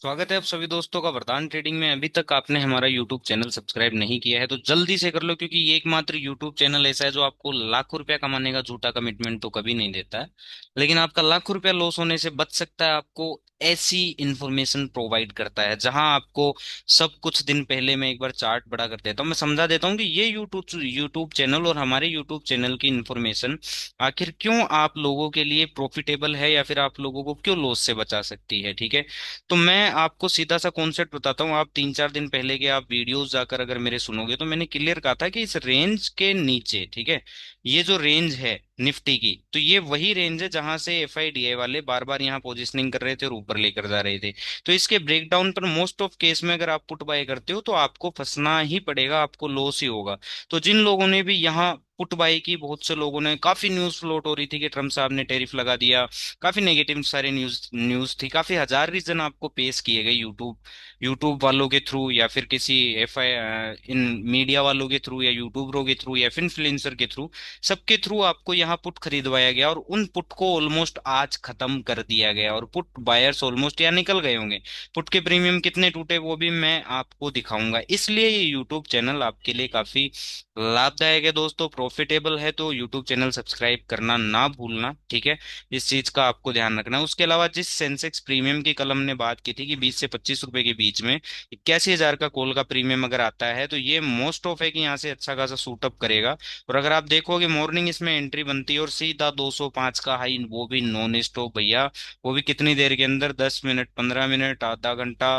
स्वागत है आप सभी दोस्तों का वरदान ट्रेडिंग में। अभी तक आपने हमारा यूट्यूब चैनल सब्सक्राइब नहीं किया है तो जल्दी से कर लो, क्योंकि ये एकमात्र यूट्यूब चैनल ऐसा है जो आपको लाखों रुपया कमाने का झूठा कमिटमेंट तो कभी नहीं देता है, लेकिन आपका लाखों रुपया लॉस होने से बच सकता है। आपको ऐसी इंफॉर्मेशन प्रोवाइड करता है जहां आपको सब कुछ दिन पहले मैं एक बार चार्ट बड़ा कर देता हूँ, मैं समझा देता हूँ कि ये यूट्यूब यूट्यूब चैनल और हमारे यूट्यूब चैनल की इंफॉर्मेशन आखिर क्यों आप लोगों के लिए प्रॉफिटेबल है या फिर आप लोगों को क्यों लॉस से बचा सकती है। ठीक है, तो मैं आपको सीधा सा कॉन्सेप्ट बताता हूँ। आप 3-4 दिन पहले के आप वीडियोस जाकर अगर मेरे सुनोगे तो मैंने क्लियर कहा था कि इस रेंज के नीचे, ठीक है, ये जो रेंज है निफ्टी की, तो ये वही रेंज है जहां से एफआईडीआई वाले बार बार यहाँ पोजिशनिंग कर रहे थे और ऊपर लेकर जा रहे थे। तो इसके ब्रेकडाउन पर मोस्ट ऑफ केस में अगर आप पुट बाय करते हो तो आपको फंसना ही पड़ेगा, आपको लॉस ही होगा। तो जिन लोगों ने भी यहाँ पुट बाय की, बहुत से लोगों ने, काफी न्यूज फ्लोट हो रही थी कि ट्रम्प साहब ने टैरिफ लगा दिया, काफी नेगेटिव सारे न्यूज न्यूज थी, काफी हजार रीजन आपको पेश किए गए यूट्यूब यूट्यूब वालों के थ्रू या फिर किसी एफ आई इन मीडिया वालों के थ्रू या यूट्यूबरों के थ्रू या फिर इन्फ्लुएंसर के थ्रू, सबके थ्रू आपको यहाँ पुट खरीदवाया गया और उन पुट को ऑलमोस्ट आज खत्म कर दिया गया और पुट बायर्स ऑलमोस्ट यहाँ निकल गए होंगे। पुट के प्रीमियम कितने टूटे वो भी मैं आपको दिखाऊंगा, इसलिए ये यूट्यूब चैनल आपके लिए काफी लाभदायक है दोस्तों, प्रॉफिटेबल है। तो यूट्यूब चैनल सब्सक्राइब करना ना भूलना, ठीक है, इस चीज का आपको ध्यान रखना है। उसके अलावा जिस सेंसेक्स प्रीमियम की कल हमने बात की थी कि 20 से 25 रुपए के बीच में 81,000 का कॉल का प्रीमियम अगर आता है तो ये मोस्ट ऑफ है कि यहाँ से अच्छा खासा सूट अप करेगा। और अगर आप देखोगे मॉर्निंग इसमें एंट्री बनती है और सीधा 205 का हाई, वो भी नॉन स्टॉप भैया, वो भी कितनी देर के अंदर, 10 मिनट, 15 मिनट, आधा घंटा,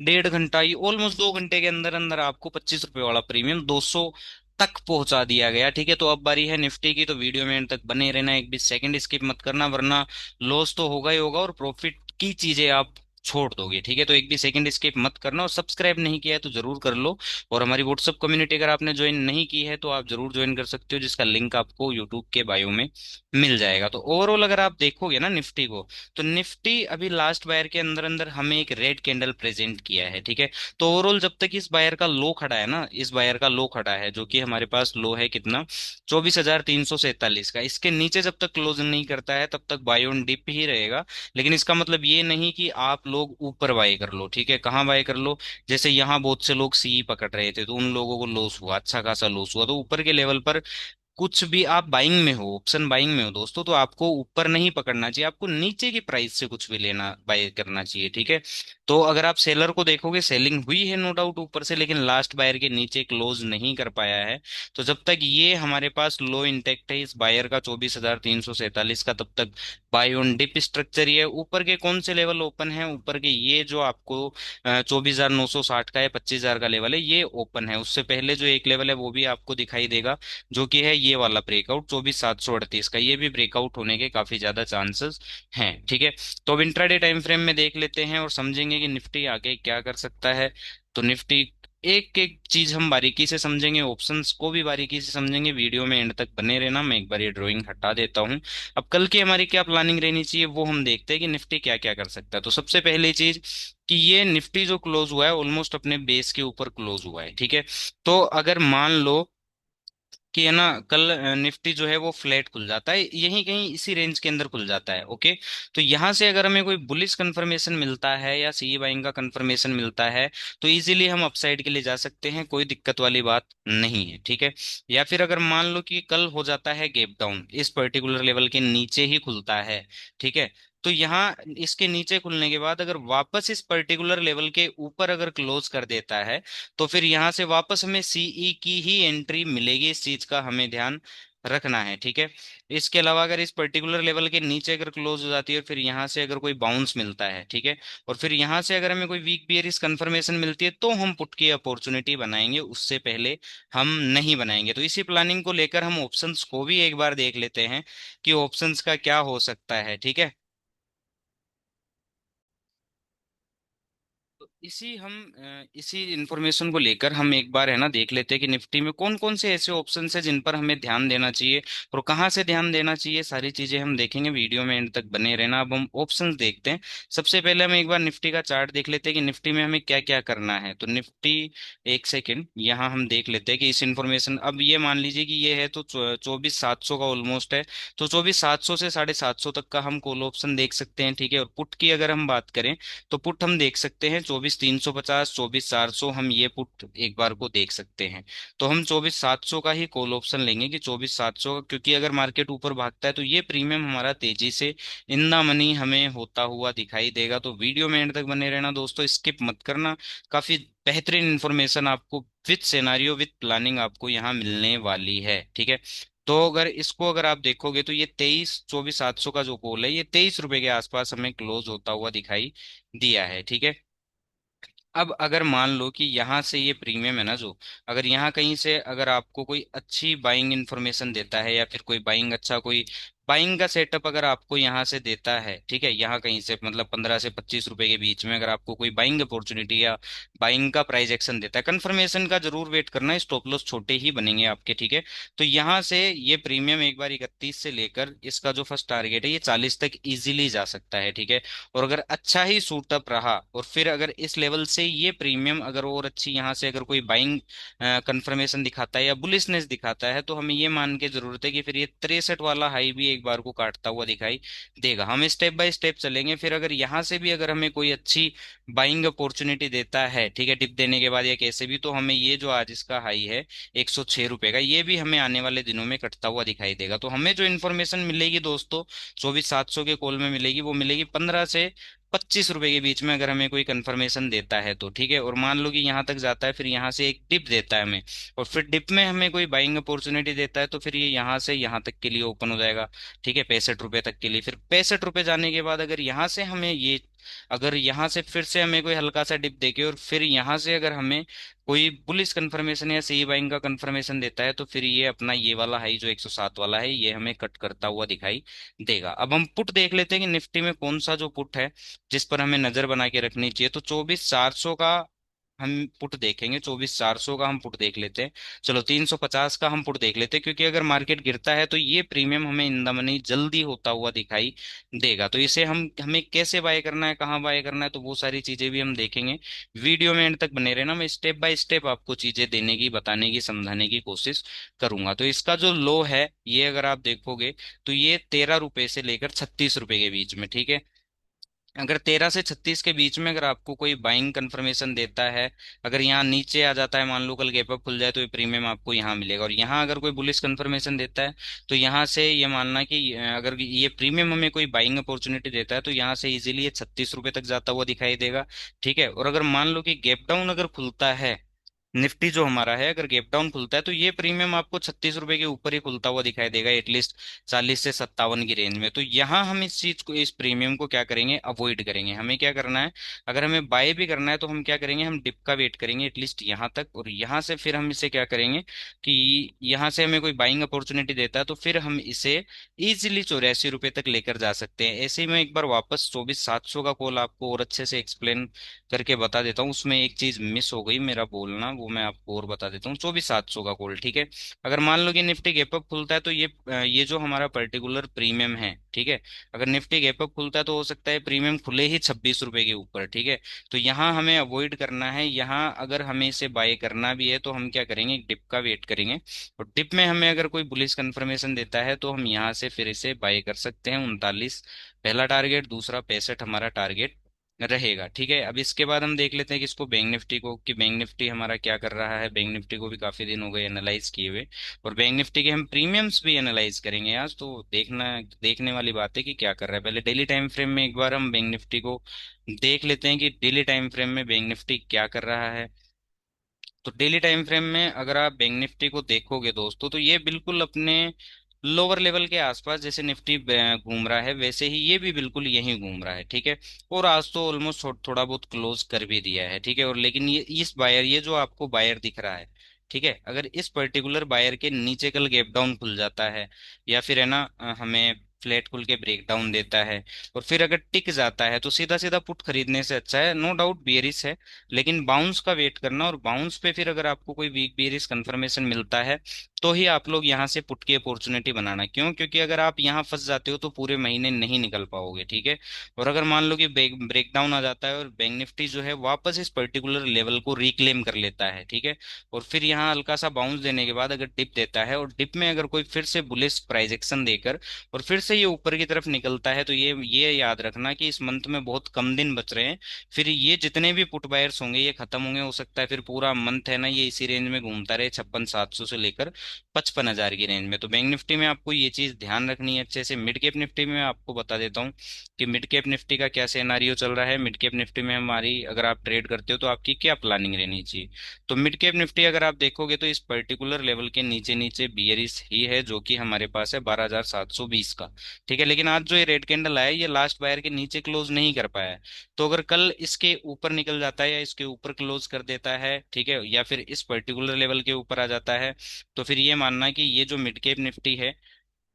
1.5 घंटा, ये ऑलमोस्ट 2 घंटे के अंदर अंदर आपको 25 रुपए वाला प्रीमियम 200 तक पहुंचा दिया गया। ठीक है, तो अब बारी है निफ्टी की, तो वीडियो में एंड तक बने रहना, एक भी सेकंड स्किप मत करना, वरना लॉस तो होगा ही होगा और प्रॉफिट की चीजें आप छोड़ दोगे। ठीक है, तो एक भी सेकंड स्किप मत करना और सब्सक्राइब नहीं किया है तो जरूर कर लो। और हमारी व्हाट्सअप कम्युनिटी अगर आपने ज्वाइन नहीं की है तो आप जरूर ज्वाइन कर सकते हो, जिसका लिंक आपको यूट्यूब के बायो में मिल जाएगा। तो ओवरऑल अगर आप देखोगे ना निफ्टी को, तो निफ्टी अभी लास्ट बायर के अंदर अंदर हमें एक रेड कैंडल प्रेजेंट किया है। ठीक है, तो ओवरऑल जब तक इस बायर का लो खड़ा है ना, इस बायर का लो खड़ा है जो कि हमारे पास लो है कितना, 24,347 का, इसके नीचे जब तक क्लोज नहीं करता है तब तक बाय ऑन डिप ही रहेगा। लेकिन इसका मतलब ये नहीं कि आप लोग ऊपर बाय कर लो। ठीक है, कहाँ बाय कर लो, जैसे यहाँ बहुत से लोग सी पकड़ रहे थे तो उन लोगों को लॉस हुआ, अच्छा खासा लॉस हुआ, तो ऊपर के लेवल पर कुछ भी आप बाइंग में हो, ऑप्शन बाइंग में हो दोस्तों, तो आपको ऊपर नहीं पकड़ना चाहिए, आपको नीचे की प्राइस से कुछ भी लेना, बाय करना चाहिए। ठीक है, तो अगर आप सेलर को देखोगे, सेलिंग हुई है नो डाउट ऊपर से, लेकिन लास्ट बायर के नीचे क्लोज नहीं कर पाया है। तो जब तक ये हमारे पास लो इंटेक्ट है इस बायर का 24,347 का, तब तक बाय ऑन डिप स्ट्रक्चर ही है। ऊपर के कौन से लेवल ओपन है, ऊपर के ये जो आपको 24,960 का है, 25,000 का लेवल है, ये ओपन है। उससे पहले जो एक लेवल है वो भी आपको दिखाई देगा, जो कि है ये वाला ब्रेकआउट 24,738 का, ये भी ब्रेकआउट होने के काफी ज्यादा चांसेस हैं। ठीक है, तो अब इंट्राडे टाइम फ्रेम में देख लेते हैं और समझेंगे कि निफ्टी आगे क्या कर सकता है। तो निफ्टी, एक एक चीज हम बारीकी से समझेंगे, ऑप्शंस को भी बारीकी से समझेंगे, वीडियो में एंड तक बने रहना। मैं एक बार ये ड्राइंग हटा देता हूँ। अब कल की हमारी क्या प्लानिंग रहनी चाहिए वो हम देखते हैं कि निफ्टी क्या क्या कर सकता है। तो सबसे पहली चीज कि ये निफ्टी जो क्लोज हुआ है ऑलमोस्ट अपने बेस के ऊपर क्लोज हुआ है। ठीक है, तो अगर मान लो कि है ना कल निफ्टी जो है वो फ्लैट खुल जाता है, यहीं कहीं इसी रेंज के अंदर खुल जाता है, ओके, तो यहां से अगर हमें कोई बुलिश कंफर्मेशन मिलता है या सी बाइंग का कंफर्मेशन मिलता है तो इजीली हम अपसाइड के लिए जा सकते हैं, कोई दिक्कत वाली बात नहीं है। ठीक है, या फिर अगर मान लो कि कल हो जाता है गैप डाउन, इस पर्टिकुलर लेवल के नीचे ही खुलता है, ठीक है, तो यहाँ इसके नीचे खुलने के बाद अगर वापस इस पर्टिकुलर लेवल के ऊपर अगर क्लोज कर देता है तो फिर यहां से वापस हमें सीई की ही एंट्री मिलेगी, इस चीज का हमें ध्यान रखना है। ठीक है, इसके अलावा अगर इस पर्टिकुलर लेवल के नीचे अगर क्लोज हो जाती है और फिर यहां से अगर कोई बाउंस मिलता है, ठीक है, और फिर यहां से अगर हमें कोई वीक बियरिश कंफर्मेशन मिलती है तो हम पुट की अपॉर्चुनिटी बनाएंगे, उससे पहले हम नहीं बनाएंगे। तो इसी प्लानिंग को लेकर हम ऑप्शंस को भी एक बार देख लेते हैं कि ऑप्शंस का क्या हो सकता है। ठीक है, इसी इंफॉर्मेशन को लेकर हम एक बार है ना देख लेते हैं कि निफ्टी में कौन कौन से ऐसे ऑप्शन है जिन पर हमें ध्यान देना चाहिए और कहाँ से ध्यान देना चाहिए, सारी चीजें हम देखेंगे। वीडियो में एंड तक बने रहना। अब हम ऑप्शंस देखते हैं। सबसे पहले हम एक बार निफ्टी का चार्ट देख लेते हैं कि निफ्टी में हमें क्या क्या करना है। तो निफ्टी, एक सेकेंड, यहाँ हम देख लेते हैं कि इस इंफॉर्मेशन, अब ये मान लीजिए कि ये है तो 24,700 का ऑलमोस्ट है। तो 24,700 से 750 तक का हम कॉल ऑप्शन देख सकते हैं, ठीक है। और पुट की अगर हम बात करें तो पुट हम देख सकते हैं 24,350, 24,400, हम ये पुट एक बार को देख सकते हैं। तो हम 24,700 का ही कॉल ऑप्शन लेंगे कि 24,700 का, क्योंकि अगर मार्केट ऊपर भागता है तो ये प्रीमियम हमारा तेजी से इन द मनी हमें होता हुआ दिखाई देगा। तो वीडियो में एंड तक बने रहना दोस्तों, स्किप मत करना। काफी बेहतरीन इन्फॉर्मेशन आपको विथ सिनेरियो विथ प्लानिंग आपको यहाँ मिलने वाली है, ठीक है। तो अगर आप देखोगे तो ये 23, 24,700 का जो कॉल है ये 23 रुपए के आसपास हमें क्लोज होता हुआ दिखाई दिया है, ठीक है। अब अगर मान लो कि यहाँ से ये प्रीमियम है ना जो, अगर यहाँ कहीं से अगर आपको कोई अच्छी बाइंग इन्फॉर्मेशन देता है या फिर कोई बाइंग, अच्छा कोई बाइंग का सेटअप अगर आपको यहाँ से देता है, ठीक है, यहाँ कहीं से मतलब 15 से 25 रुपए के बीच में अगर आपको कोई बाइंग अपॉर्चुनिटी या बाइंग का प्राइस एक्शन देता है, कंफर्मेशन का जरूर वेट करना है, स्टॉप लॉस छोटे ही बनेंगे आपके, ठीक है। तो यहाँ से ये प्रीमियम एक बार 31 से लेकर इसका जो फर्स्ट टारगेट है ये 40 तक इजीली जा सकता है, ठीक है। और अगर अच्छा ही सूट अप रहा और फिर अगर इस लेवल से ये प्रीमियम अगर और अच्छी यहाँ से अगर कोई बाइंग कंफर्मेशन दिखाता है या बुलिशनेस दिखाता है, तो हमें ये मान के जरूरत है कि फिर ये 63 वाला हाई भी एक बार को काटता हुआ दिखाई देगा। हम स्टेप बाय स्टेप चलेंगे। फिर अगर यहाँ से भी अगर हमें कोई अच्छी बाइंग अपॉर्चुनिटी देता है, ठीक है, टिप देने के बाद या कैसे भी, तो हमें ये जो आज इसका हाई है 106 रुपए का, ये भी हमें आने वाले दिनों में कटता हुआ दिखाई देगा। तो हमें जो इन्फॉर्मेशन मिलेगी दोस्तों 24,700 के कॉल में मिलेगी, वो मिलेगी 15 से 25 रुपए के बीच में, अगर हमें कोई कंफर्मेशन देता है तो, ठीक है। और मान लो कि यहाँ तक जाता है, फिर यहाँ से एक डिप देता है हमें, और फिर डिप में हमें कोई बाइंग अपॉर्चुनिटी देता है, तो फिर ये यहाँ से यहाँ तक के लिए ओपन हो जाएगा, ठीक है, 65 रुपए तक के लिए। फिर 65 रुपए जाने के बाद अगर यहाँ से हमें ये, अगर यहाँ से फिर से हमें कोई हल्का सा डिप देके और फिर यहाँ से अगर हमें कोई बुलिश कंफर्मेशन या सी बाइंग का कंफर्मेशन देता है, तो फिर ये अपना ये वाला हाई जो 107 वाला है ये हमें कट करता हुआ दिखाई देगा। अब हम पुट देख लेते हैं कि निफ्टी में कौन सा जो पुट है जिस पर हमें नजर बना के रखनी चाहिए। तो 24,400 का हम पुट देखेंगे, 24,400 का हम पुट देख लेते हैं। चलो 350 का हम पुट देख लेते हैं, क्योंकि अगर मार्केट गिरता है तो ये प्रीमियम हमें इन द मनी जल्दी होता हुआ दिखाई देगा। तो इसे हमें कैसे बाय करना है, कहाँ बाय करना है, तो वो सारी चीजें भी हम देखेंगे। वीडियो में एंड तक बने रहना, मैं स्टेप बाय स्टेप आपको चीजें देने की, बताने की, समझाने की कोशिश करूंगा। तो इसका जो लो है ये अगर आप देखोगे तो ये 13 रुपए से लेकर 36 रुपए के बीच में, ठीक है। अगर 13 से 36 के बीच में अगर आपको कोई बाइंग कंफर्मेशन देता है, अगर यहाँ नीचे आ जाता है, मान लो कल गैप अप खुल जाए, तो ये प्रीमियम आपको यहाँ मिलेगा। और यहाँ अगर कोई बुलिश कंफर्मेशन देता है तो यहाँ से ये मानना कि अगर ये प्रीमियम हमें कोई बाइंग अपॉर्चुनिटी देता है तो यहाँ से इजीली ये 36 रुपए तक जाता हुआ दिखाई देगा, ठीक है। और अगर मान लो कि गैप डाउन अगर खुलता है, निफ्टी जो हमारा है अगर गैप डाउन खुलता है, तो ये प्रीमियम आपको 36 रुपए के ऊपर ही खुलता हुआ दिखाई देगा, एटलीस्ट 40 से 57 की रेंज में। तो यहाँ हम इस चीज को, इस प्रीमियम को क्या करेंगे, अवॉइड करेंगे। हमें क्या करना है, अगर हमें बाय भी करना है तो हम क्या करेंगे, हम डिप का वेट करेंगे एटलीस्ट यहाँ तक, और यहाँ से फिर हम इसे क्या करेंगे कि यहाँ से हमें कोई बाइंग अपॉर्चुनिटी देता है तो फिर हम इसे इजीली 84 रुपए तक लेकर जा सकते हैं। ऐसे ही मैं एक बार वापस 24,700 का कॉल आपको और अच्छे से एक्सप्लेन करके बता देता हूँ। उसमें एक चीज मिस हो गई मेरा बोलना, वो मैं आपको और बता देता हूँ। 24,700 का कॉल, ठीक है। अगर मान लो कि निफ्टी गैप अप खुलता है तो ये जो हमारा पर्टिकुलर प्रीमियम है, ठीक है, अगर निफ्टी गैप अप खुलता है तो हो सकता है प्रीमियम खुले ही 26 रुपए के ऊपर, ठीक है। तो यहाँ हमें अवॉइड करना है। यहाँ अगर हमें इसे बाय करना भी है तो हम क्या करेंगे, डिप का वेट करेंगे, और डिप में हमें अगर कोई बुलिश कंफर्मेशन देता है तो हम यहाँ से फिर इसे बाय कर सकते हैं। 39 पहला टारगेट, दूसरा 65 हमारा टारगेट रहेगा, ठीक है। अब इसके बाद हम देख लेते हैं कि इसको बैंक निफ्टी को, कि बैंक निफ्टी हमारा क्या कर रहा है। बैंक निफ्टी को भी काफी दिन हो गए एनालाइज किए हुए, और बैंक निफ्टी के हम प्रीमियम्स भी एनालाइज करेंगे आज। तो देखने वाली बात है कि क्या कर रहा है। पहले डेली टाइम फ्रेम में एक बार हम बैंक निफ्टी को देख लेते हैं कि डेली टाइम फ्रेम में बैंक निफ्टी क्या कर रहा है। तो डेली टाइम फ्रेम में अगर आप बैंक निफ्टी को देखोगे दोस्तों, तो ये बिल्कुल अपने लोअर लेवल के आसपास जैसे निफ्टी घूम रहा है, वैसे ही ये भी बिल्कुल यहीं घूम रहा है, ठीक है। और आज तो ऑलमोस्ट थोड़ा बहुत क्लोज कर भी दिया है, ठीक है। और लेकिन ये इस बायर, ये जो आपको बायर दिख रहा है, ठीक है, अगर इस पर्टिकुलर बायर के नीचे कल गैप डाउन खुल जाता है, या फिर है ना हमें फ्लैट खुल के ब्रेक डाउन देता है और फिर अगर टिक जाता है तो सीधा सीधा पुट खरीदने से अच्छा है। नो डाउट बेयरिश है, लेकिन बाउंस का वेट करना, और बाउंस पे फिर अगर आपको कोई वीक बेयरिश कंफर्मेशन मिलता है तो ही आप लोग यहाँ से पुट की अपॉर्चुनिटी बनाना। क्यों? क्योंकि अगर आप यहाँ फंस जाते हो तो पूरे महीने नहीं निकल पाओगे, ठीक है। और अगर मान लो कि ब्रेक डाउन आ जाता है और बैंक निफ्टी जो है वापस इस पर्टिकुलर लेवल को रिक्लेम कर लेता है, ठीक है, और फिर यहाँ हल्का सा बाउंस देने के बाद अगर डिप देता है और डिप में अगर कोई फिर से बुलिश प्राइस एक्शन देकर और फिर से ये ऊपर की तरफ निकलता है, तो ये याद रखना कि इस मंथ में बहुत कम दिन बच रहे हैं। फिर ये जितने भी पुट बायर्स होंगे ये खत्म होंगे, हो सकता है फिर पूरा मंथ है ना ये इसी रेंज में घूमता रहे, 56,700 से लेकर 55,000 की रेंज में। तो बैंक निफ्टी में आपको ये चीज ध्यान रखनी है अच्छे से। मिड कैप निफ्टी में मैं आपको बता देता हूँ कि मिड कैप निफ्टी का क्या सिनेरियो चल रहा है। मिड कैप निफ्टी में हमारी, अगर आप ट्रेड करते हो तो आपकी क्या प्लानिंग रहनी चाहिए। तो मिड कैप निफ्टी अगर आप देखोगे तो इस पर्टिकुलर लेवल के नीचे नीचे बियरिश ही है, जो कि हमारे पास है 12,720 का, ठीक है। लेकिन आज जो ये रेड कैंडल आया ये लास्ट बायर के नीचे क्लोज नहीं कर पाया है। तो अगर कल इसके ऊपर निकल जाता है या इसके ऊपर क्लोज कर देता है, ठीक है, या फिर इस पर्टिकुलर लेवल के ऊपर आ जाता है, तो फिर ये मानना कि ये जो मिड कैप निफ्टी है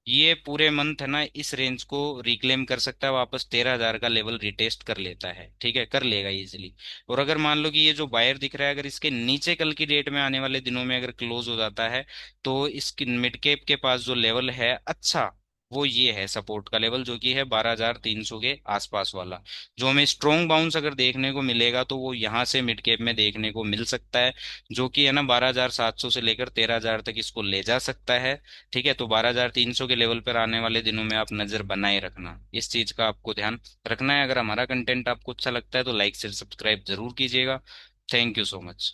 ये पूरे मंथ है ना इस रेंज को रिक्लेम कर सकता है वापस, 13,000 का लेवल रिटेस्ट कर लेता है, ठीक है, कर लेगा इजीली। और अगर मान लो कि ये जो बायर दिख रहा है अगर इसके नीचे कल की डेट में आने वाले दिनों में अगर क्लोज हो जाता है, तो इसकी मिड कैप के पास जो लेवल है अच्छा, वो ये है सपोर्ट का लेवल, जो कि है 12,300 के आसपास वाला। जो हमें स्ट्रॉन्ग बाउंस अगर देखने को मिलेगा तो वो यहाँ से मिड कैप में देखने को मिल सकता है, जो कि है ना 12,700 से लेकर 13,000 तक इसको ले जा सकता है, ठीक है। तो 12,300 के लेवल पर आने वाले दिनों में आप नजर बनाए रखना, इस चीज का आपको ध्यान रखना है। अगर हमारा कंटेंट आपको अच्छा लगता है तो लाइक शेयर सब्सक्राइब जरूर कीजिएगा। Thank you so much.